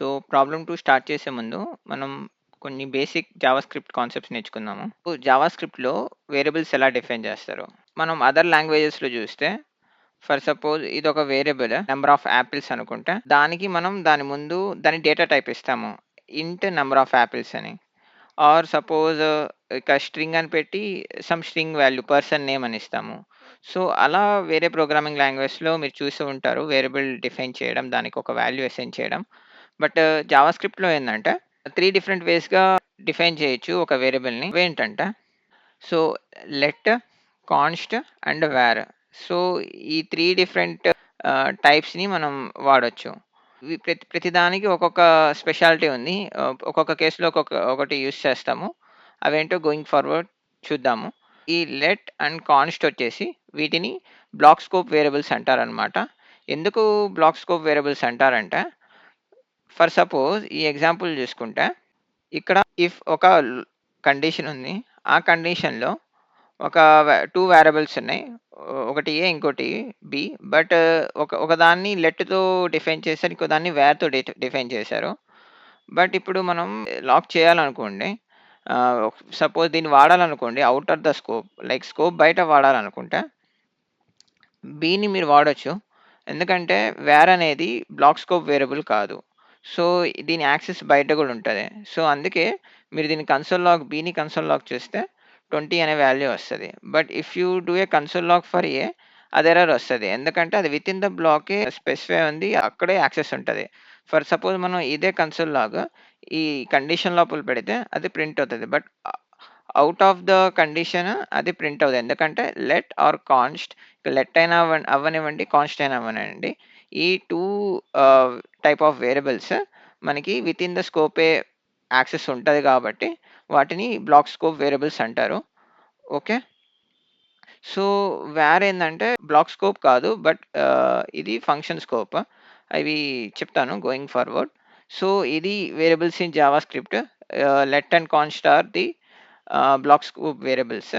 So, problem 2 start చేసే ముందు మనం కొన్ని బేసిక్ జావాస్క్రిప్ట్ కాన్సెప్ట్స్ నేర్చుకుందాము. జావాస్క్రిప్ట్‌లో వేరియబుల్స్ ఎలా డిఫైన్ చేస్తారు? మనం అదర్ లాంగ్వేజెస్‌లో చూస్తే ఫర్ సపోజ్ ఇదొక వేరియబుల్ నంబర్ ఆఫ్ యాపిల్స్ అనుకుంటే, దానికి మనం దాని ముందు దాని డేటా టైప్ ఇస్తాము. ఇంట్ నంబర్ ఆఫ్ యాపిల్స్ అని. ఆర్ సపోజ్ ఇక స్ట్రింగ్ అని పెట్టి some string value person name అని ఇస్తాము. సో, అలా వేరే ప్రోగ్రామింగ్ లాంగ్వేజ్‌లో మీరు చూసి ఉంటారు. వేరియబుల్ డిఫైన్ చేయడం, దానికి ఒక వాల్యూ అసైన్ చేయడం. బట్ జావాస్క్రిప్ట్‌లో ఏందంటే 3 డిఫరెంట్ వేస్‌గా డిఫైన్ చేయొచ్చు ఒక వేరియబుల్‌ని. అవేంటంటే so, let, const and war. So, ఈ 3 డిఫరెంట్ టైప్స్‌ని మనం వాడొచ్చు. ప్రతి దానికి ఒక్కొక్క స్పెషాలిటీ ఉంది. ఒక్కొక్క కేస్‌లో ఒకటి యూజ్ చేస్తాము. అవేంటో గోయింగ్ ఫార్వర్డ్ చూద్దాము. ఈ లెట్ అండ్ కాన్స్ట్ వచ్చేసి వీటిని బ్లాక్ స్కోప్ వేరియబుల్స్ అంటారనమాట. ఎందుకు బ్లాక్ స్కోప్ వేరియబుల్స్ అంటారంటే, ఫర్ సపోజ్ ఈ ఎగ్జాంపుల్ చూసుకుంటే, ఇక్కడ ఇఫ్ ఒక కండిషన్ ఉంది. ఆ కండిషన్‌లో ఒక 2 వేరియబుల్స్ ఉన్నాయి. ఒకటి ఏ, ఇంకోటి బి. బట్ ఒకదాన్ని లెట్‌తో డిఫైన్ చేశారు. ఇంకో దాన్ని వేర్‌తో డిఫైన్ చేశారు. బట్ ఇప్పుడు మనం లాక్ చేయాలనుకోండి. సపోజ్ దీన్ని వాడాలనుకోండి out of the scope, like scope బయట వాడాలనుకుంటే బిని మీరు వాడొచ్చు. ఎందుకంటే వేర్ అనేది బ్లాక్ స్కోప్ వేరియబుల్ కాదు. సో, దీని యాక్సెస్ బయట గూడా ఉంటది. సో, అందుకే మీరు దీన్ని బిని కన్సోల్ లాగ్ చేస్తే 20 అనే వాల్యూ వస్తది. But if you do a console log for A, అది ఎర్రర్ వస్తది. ఎందుకంటే అది వితిన్ ద బ్లాకే స్పెసిఫై ఉంది. అక్కడే యాక్సెస్ ఉంటది. ఫర్ సపోజ్ మనం ఇదే కన్సోల్ లాగ్ ఈ కండిషన్ లోపల పెడితే అది ప్రింట్ అవుతది. But out of the condition అది ప్రింట్ అవ్వదు. ఎందుకంటే లెట్ ఆర్ కాన్స్ట్, లెట్ అయినా అవ్వనివ్వండి, కాన్స్ట్ అయినా అవ్వనివ్వండి. ఈ 2 టైప్ ఆఫ్ వేరియబుల్స్ మనకి వితిన్ ద స్కోపే యాక్సెస్ ఉంటది కాబట్టి వాటిని బ్లాక్ స్కోప్ వేరియబుల్స్ అంటారు. ఓకే. సో, వేర్ ఏందంటే బ్లాక్ స్కోప్ కాదు. బట్ ఇది ఫంక్షన్ స్కోప్. అవి చెప్తాను గోయింగ్ ఫార్వర్డ్. సో, ఇది variables in JavaScript. Let and const are the block scope variables.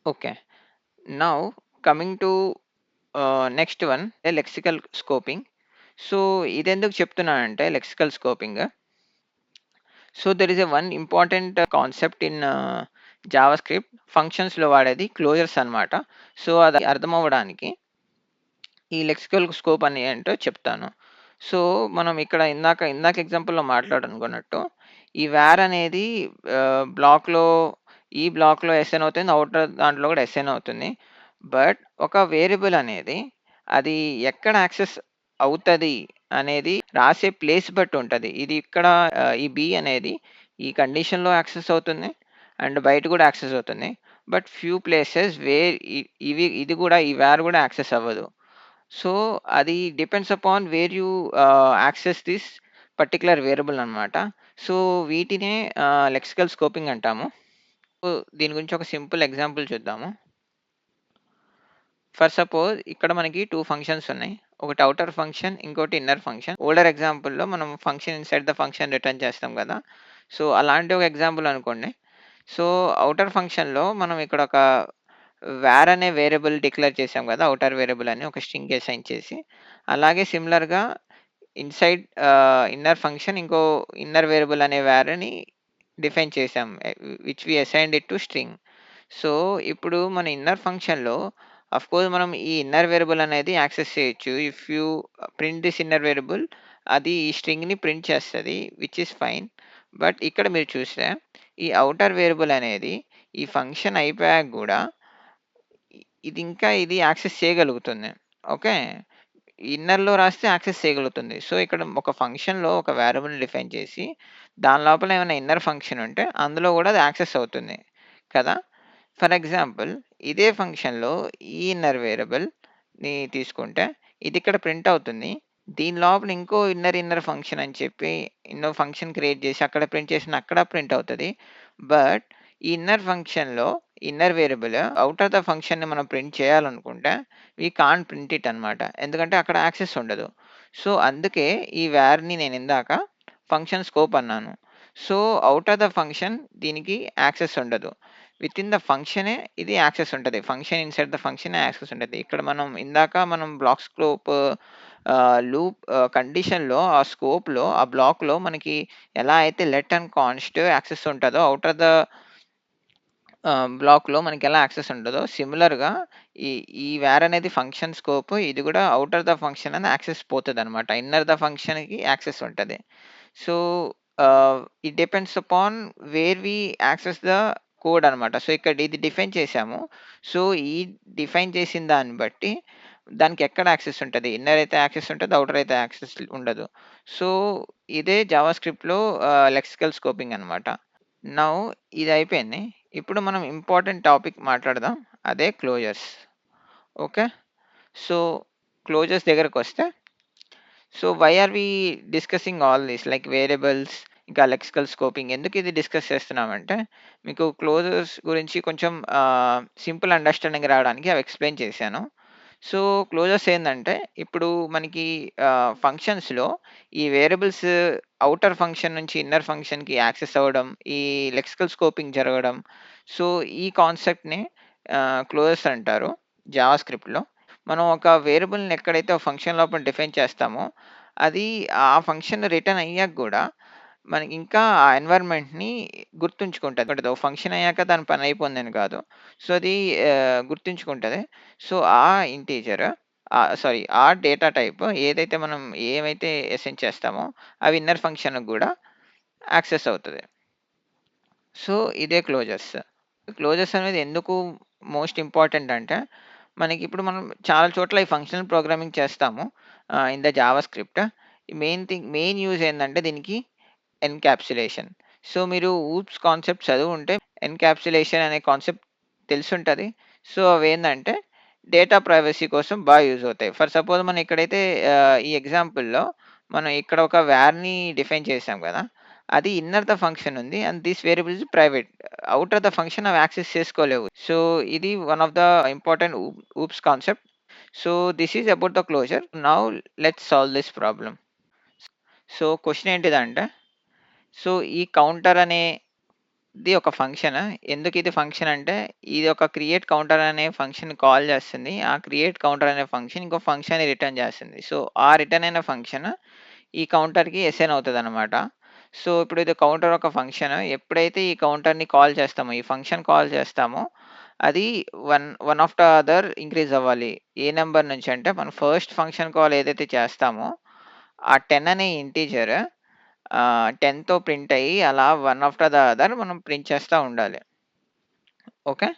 Okay. Now coming to next one, lexical scoping. So, ఇదెందుకు చెప్తున్నానంటే lexical scoping. So, there is one important concept in JavaScript. ఫంక్షన్స్‌లో వాడేది closures అన్నమాట. So, అది అర్థమవ్వడానికి ఈ lexical scope అని ఏంటో చెప్తాను. సో, మనం ఇక్కడ ఇందాక ఎగ్జాంపుల్‌లో మాట్లాడాలనుకున్నట్టు, ఈ వేర్ అనేది బ్లాక్‌లో ఈ బ్లాక్‌లో అసైన్ అవుతుంది. ఔటర్ దాంట్లో కూడా అసైన్ అవుతుంది. బట్ ఒక వేరియబుల్ అనేది అది ఎక్కడ యాక్సెస్ అవుతది అనేది రాసే ప్లేస్ బట్టి ఉంటది. ఇది ఇక్కడ ఈ బి అనేది ఈ కండిషన్‌లో యాక్సెస్ అవుతుంది. అండ్ బయట కూడా యాక్సెస్ అవుతుంది. బట్ ఫ్యూ ప్లేసెస్ వేర్ ఇది కూడా ఈ వేర్ కూడా యాక్సెస్ అవ్వదు. సో, అది depends upon where you access this particular variable అనమాట. సో, వీటినే లెక్సికల్ స్కోపింగ్ అంటాము. సో, దీని గురించి ఒక సింపుల్ ఎగ్జాంపుల్ చూద్దాము. ఫర్ సపోజ్ ఇక్కడ మనకి 2 ఫంక్షన్స్ ఉన్నాయి. ఒకటి ఔటర్ ఫంక్షన్, ఇంకోటి ఇన్నర్ ఫంక్షన్. ఓల్డర్ ఎగ్జాంపుల్‌లో మనం function inside the function return చేస్తాం కదా! సో, అలాంటి ఒక ఎగ్జాంపుల్ అనుకోండి. సో, ఔటర్ ఫంక్షన్‌లో మనం ఇక్కడ ఒక వార్ అనే వేరియబుల్ డిక్లేర్ చేసాం కదా! ఔటర్ వేరియబుల్ అని ఒక స్ట్రింగ్ అసైన్ చేసి. అలాగే సిమిలర్‌గా ఇన్‌సైడ్ ఇన్నర్ ఫంక్షన్ ఇంకో ఇన్నర్ వేరియబుల్ అనే వార్‌ని డిఫైన్ చేసాం. Which we assigned it to string. So, ఇప్పుడు మన ఇన్నర్ ఫంక్షన్‌లో ఆఫ్‌కోర్స్ మనం ఈ ఇన్నర్ వేరియబుల్ అనేది యాక్సెస్ చేయొచ్చు. If you print this inner variable, అది ఈ స్ట్రింగ్‌ని ప్రింట్ చేస్తది. Which is fine. బట్ ఇక్కడ మీరు చూస్తే ఈ ఔటర్ వేరియబుల్ అనేది ఈ ఫంక్షన్ అయిపోయాక గూడా ఇది యాక్సెస్ చేయగలుగుతుంది. ఓకే. ఇన్నర్‌లో రాస్తే యాక్సెస్ చేయగలుగుతుంది. సో, ఇక్కడ ఒక ఫంక్షన్‌లో ఒక వేరియబుల్‌ని డిఫైన్ చేసి, దాని లోపల ఏమైనా ఇన్నర్ ఫంక్షన్ ఉంటే అందులో గూడా అది యాక్సెస్ అవుతుంది కదా! ఫర్ ఎగ్జాంపుల్ ఇదే ఫంక్షన్‌లో ఈ ఇన్నర్ వేరియబుల్‌ని తీసుకుంటే, ఇది ఇక్కడ ప్రింట్ అవుతుంది. దీని లోపల ఇంకో ఇన్నర్ ఫంక్షన్ అని చెప్పి ఇంకో ఫంక్షన్ క్రియేట్ చేసి అక్కడ ప్రింట్ చేసిన అక్కడ ప్రింట్ అవుతది. బట్ ఈ ఇన్నర్ ఫంక్షన్‌లో inner variable out of the ఫంక్షన్‌ని మనం ప్రింట్ చేయాలనుకుంటే వి కాంట్ ప్రింట్ ఇట్ అనమాట. ఎందుకంటే అక్కడ యాక్సెస్ ఉండదు. సో, అందుకే ఈ వేర్‌ని నేనిందాక ఫంక్షన్ స్కోప్ అన్నాను. So, out of the function దీనికి యాక్సెస్ ఉండదు. వితిన్ ద ఫంక్షనే ఇది యాక్సెస్ ఉంటది. ఫంక్షన్ ఇన్‌సైడ్ ద ఫంక్షనే యాక్సెస్ ఉంటది. ఇక్కడ మనం బ్లాక్ స్కోప్ లూప్ కండిషన్‌లో ఆ స్కోప్‌లో ఆ బ్లాక్‌లో మనకి ఎలా అయితే లెట్ అండ్ కాన్స్ట్ యాక్సెస్ ఉంటదో ఔటర్ ద బ్లాక్‌లో మనకెలా యాక్సెస్ ఉంటదో సిమిలర్‌గా ఈ ఈ వేర్ అనేది ఫంక్షన్ స్కోప్ ఇది గూడా ఔటర్ ద ఫంక్షన్ అని యాక్సెస్ పోతదనమాట. ఇన్నర్ ద ఫంక్షన్‌కి యాక్సెస్ ఉంటది. So, it depends upon where we access the code అనమాట. సో, ఇక్కడ ఇది డిఫైన్ చేశాము. సో, ఈ డిఫైన్ చేసిన దాన్ని బట్టి దానికెక్కడ యాక్సెస్ ఉంటది. ఇన్నర్ అయితే యాక్సెస్ ఉంటది. ఔటర్ అయితే యాక్సెస్ ఉండదు. సో, ఇదే జావాస్క్రిప్ట్‌లో లెక్సికల్ స్కోపింగ్ అనమాట. నౌ ఇదయిపోయింది. ఇప్పుడు మనం ఇంపార్టెంట్ టాపిక్ మాట్లాడదాం. అదే క్లోజర్స్. ఓకే. సో, క్లోజర్స్ దగ్గరకొస్తే so, why are we discussing all this like variables, ఇంకా లెక్సికల్ స్కోపింగ్ ఎందుకిది డిస్కస్ చేస్తున్నామంటే, మీకు క్లోజర్స్ గురించి కొంచెం సింపుల్ అండర్‌స్టాండింగ్ రావడానికి అవి ఎక్స్‌ప్లెయిన్ చేశాను. సో, క్లోజర్స్ ఏందంటే, ఇప్పుడు మనకి ఫంక్షన్స్‌లో ఈ వేరియబుల్స్ ఔటర్ ఫంక్షన్ నుంచి ఇన్నర్ ఫంక్షన్‌కి యాక్సెస్ అవ్వడం, ఈ లెక్సికల్ స్కోపింగ్ జరగడం. సో, ఈ కాన్సెప్ట్‌ని క్లోజర్స్ అంటారు జావాస్క్రిప్ట్‌లో. మనం ఒక వేరియబుల్‌ని ఎక్కడైతే ఒక ఫంక్షన్ లోపల డిఫైన్ చేస్తామో, అది ఆ ఫంక్షన్ రిటర్న్ అయ్యాక గూడా మనకింకా ఆ ఎన్విరాన్మెంట్‌ని గుర్తుంచుకుంటది. ఒక ఫంక్షన్ అయ్యాక దాని పని అయిపోయిందని కాదు. సో, అది గుర్తుంచుకుంటది. సో, ఆ ఇంటిజర్ సారీ ఆ డేటా టైప్ ఏదైతే మనం ఏమైతే అసైన్ చేస్తామో అవి ఇన్నర్ ఫంక్షన్‌కి గూడా యాక్సెస్ అవుతది. సో, ఇదే క్లోజర్స్. క్లోజర్స్ అనేది ఎందుకు మోస్ట్ ఇంపార్టెంట్ అంటే, మనం చాలా చోట్ల ఈ ఫంక్షనల్ ప్రోగ్రామింగ్ చేస్తాము. In the JavaScript. Main use ఏందంటే దీనికి ఎన్‌క్యాప్సులేషన్. సో, మీరు ఊప్స్ కాన్సెప్ట్ చదివుంటే ఎన్‌క్యాప్సులేషన్ అనే కాన్సెప్ట్ తెలిసుంటది. సో, అవేందంటే డేటా ప్రైవసీ కోసం యూజ్ అవుతాయి. ఫర్ సపోజ్ మనం ఇక్కడైతే ఈ ఎగ్జాంపుల్‌లో మనం ఇక్కడ ఒక వార్‌ని డిఫైన్ చేసాం గదా! అది ఇన్నర్ ద ఫంక్షన్ ఉంది. And this variable is private. Outer the function అవి యాక్సెస్ చేసుకోలేవు. సో, ఇది one of the important OOPs concept. So, this is about the closure. Now let's solve this problem. So, question ఏంటిదంటే, so, ఈ counter అనేది ఒక function. ఎందుకిది function అంటే, ఇది ఒక క్రియేట్ కౌంటర్ అనే ఫంక్షన్ కాల్ చేస్తుంది. ఆ క్రియేట్ కౌంటర్ అనే ఫంక్షన్ ఇంకో ఫంక్షన్‌ని రిటర్న్ చేస్తుంది. సో, ఆ రిటర్న్ అయిన ఫంక్షన్ ఈ కౌంటర్‌కి అసైన్ అవుతదనమాట. సో, ఇప్పుడు ఇది కౌంటర్ ఒక ఫంక్షన్. ఎప్పుడైతే ఈ కౌంటర్‌ని కాల్ చేస్తామో, ఈ ఫంక్షన్ కాల్ చేస్తామో, అది one one after other increase అవ్వాలి. ఏ నంబర్ నుంచి అంటే, మనం ఫస్ట్ ఫంక్షన్ కాల్ ఏదైతే చేస్తామో, ఆ 10 అనే ఇంటిజర్ 10తో ప్రింట్ అయ్యి అలా వన్ ఆఫ్టర్ ద అదర్ మనం ప్రింట్ చేస్తా ఉండాలి. Okay.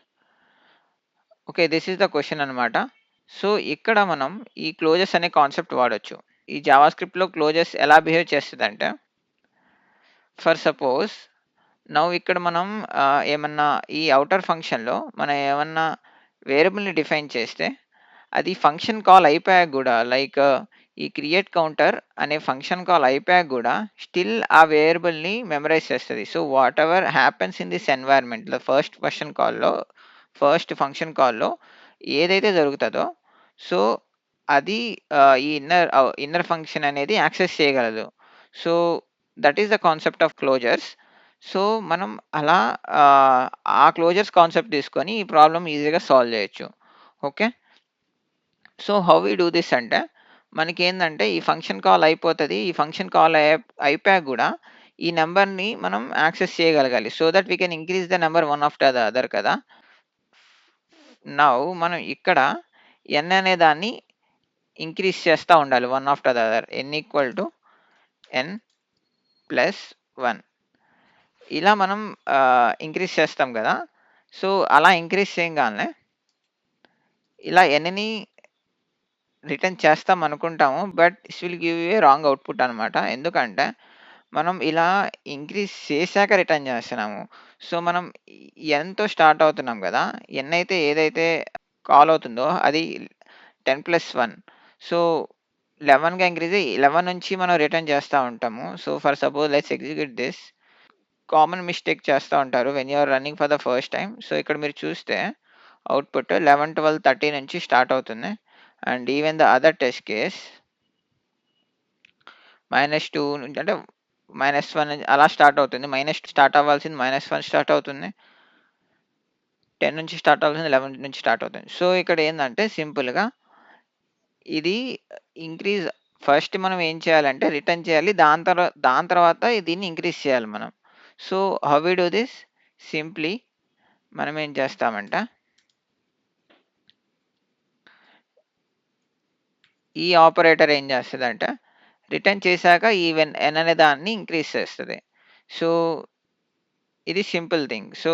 Okay. This is the question అనమాట. సో, ఇక్కడ మనం ఈ క్లోజర్స్ అనే కాన్సెప్ట్ వాడొచ్చు. ఈ జావాస్క్రిప్ట్‌లో క్లోజర్స్ ఎలా బిహేవ్ చేస్తదంటే, ఫర్ సపోజ్ ఇక్కడ మనం ఏమన్నా ఈ ఔటర్ ఫంక్షన్‌లో మనం ఏమన్నా వేరియబుల్‌ని డిఫైన్ చేస్తే, అది ఫంక్షన్ కాల్ అయిపోయాక గూడా లైక్ ఈ క్రియేట్ కౌంటర్ అనే ఫంక్షన్ కాల్ అయిపోయాక గూడా స్టిల్ ఆ వేరియబుల్‌ని మెమరైజ్ చేస్తది. So, whatever happens in this environment first function కాల్‌లో ఏదైతే జరుగుతదో, సో, అది ఇన్నర్ ఫంక్షన్ అనేది యాక్సెస్ చేయగలదు. So, that is the concept of closures. So, మనం అలా ఆ క్లోజర్స్ కాన్సెప్ట్ తీసుకొని ఈ ప్రాబ్లమ్ ఈజీగా సాల్వ్ చేయొచ్చు. Okay. So, how we do this అంటే, మనకేందంటే ఈ ఫంక్షన్ కాల్ అయిపోతది. ఈ ఫంక్షన్ కాల్ అయిపోయాక గూడా ఈ నంబర్‌ని మనం యాక్సెస్ చేయగలగాలి. So that we can increase the number one after the other కదా! మనం ఇక్కడ n అనే దాన్ని ఇంక్రీజ్ చేస్తా ఉండాలి one after the other. n plus 1 ఇలా మనం ఇంక్రీజ్ చేస్తాం గదా! సో, అలా ఇంక్రీజ్ చేయంగాల్నే ఇలా nని రిటర్న్ చేస్తాం అనుకుంటాము. But this will give you A wrong output అనమాట. ఎందుకంటే, మనం ఇలా ఇంక్రీజ్ చేశాక రిటర్న్ చేస్తున్నాము. సో, మనం nతో స్టార్ట్ అవుతున్నాం గదా! ఏదైతే కాల్ అవుతుందో అది 10+1 సో, 11గా ఇంక్రీజ్ అయ్యి 11 నుంచి మనం రిటర్న్ చేస్తా ఉంటాము. So, for suppose let's execute this. Common mistake చేస్తా ఉంటారు when you are running for the first time. So, ఇక్కడ మీరు చూస్తే అవుట్‌పుట్ 11, 12, 13 నుంచి స్టార్ట్ అవుతుంది. And even the other test case -2 నుంచి అంటే -1 అలా స్టార్ట్ అవుతుంది. -2 స్టార్ట్ అవ్వాల్సింది -1 స్టార్ట్ అవుతుంది. 10 నుంచి స్టార్ట్ అవుతుంది. 11 నుంచి స్టార్ట్ అవుతుంది. సో, ఇక్కడ ఏందంటే సింపుల్‌గా ఇది ఇంక్రీజ్ ఫస్ట్ మనం ఏం చేయాలంటే రిటర్న్ చేయాలి. దాని తర్వాత దీన్ని ఇంక్రీజ్ చేయాలి మనం. So, how we do this? Simply మనం ఏం చేస్తామంటే ఈ ఆపరేటర్ ఏం చేస్తదంటే రిటర్న్ చేశాక ఎన్ అనే దాన్ని ఇంక్రీజ్ చేస్తది. సో, ఇది సింపుల్ థింగ్. సో,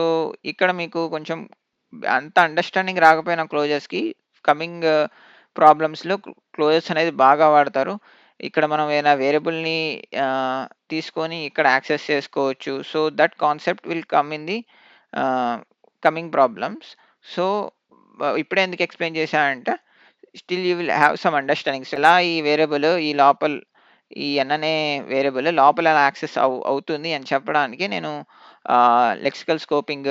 ఇక్కడ మీకు కొంచెం అంత అండర్‌స్టాండింగ్ రాకపోయినా క్లోజర్స్‌కి కమింగ్ ప్రాబ్లమ్స్‌లో క్లోజర్స్ అనేది బాగా వాడతారు. ఇక్కడ మనం ఏదైనా వేరియబుల్‌ని తీసుకొని ఇక్కడ యాక్సెస్ చేసుకోవచ్చు. So, that concept will come in the ఆహ్, కమింగ్ ప్రాబ్లమ్స్. సో, ఇప్పుడే ఎందుకు ఎక్స్‌ప్లెయిన్ చేశా అంటే still you will have some understanding. So, ఎలా ఈ వేరియబుల్ ఈ ఎన్ అనే వేరియబుల్ లోపల ఎలా యాక్సెస్ అవుతుంది అని చెప్పడానికి నేను లెక్సికల్ స్కోపింగ్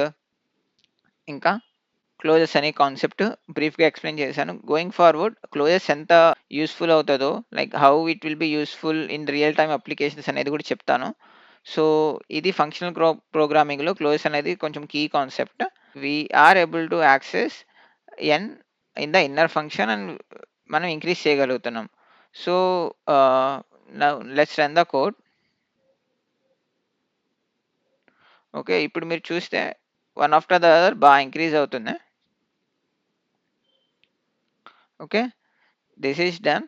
ఇంకా క్లోజెస్ అనే కాన్సెప్ట్ బ్రీఫ్‌గా ఎక్స్‌ప్లెయిన్ చేశాను. గోయింగ్ ఫార్వర్డ్ క్లోజెస్ ఎంత యూజ్‌ఫుల్ అవుతదో, like how it will be useful in real time applications అనేది కూడా చెప్తాను. సో, ఇది ఫంక్షనల్ ప్రోగ్రామింగ్‌లో క్లోజెస్ అనేది కొంచెం key concept. We are able to access N in the inner function and మనం ఇంక్రీజ్ చేయగలుగుతున్నాం. So, ah, now let's run the code. Okay. ఇప్పుడు మీరు చూస్తే one after the other increase అవుతుంది. Okay. This is done.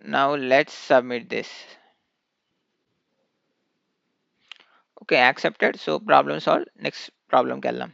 Now let's submit this. Okay. Accepted. So, problem solved. Next ప్రాబ్లమ్‌కెళ్దాం.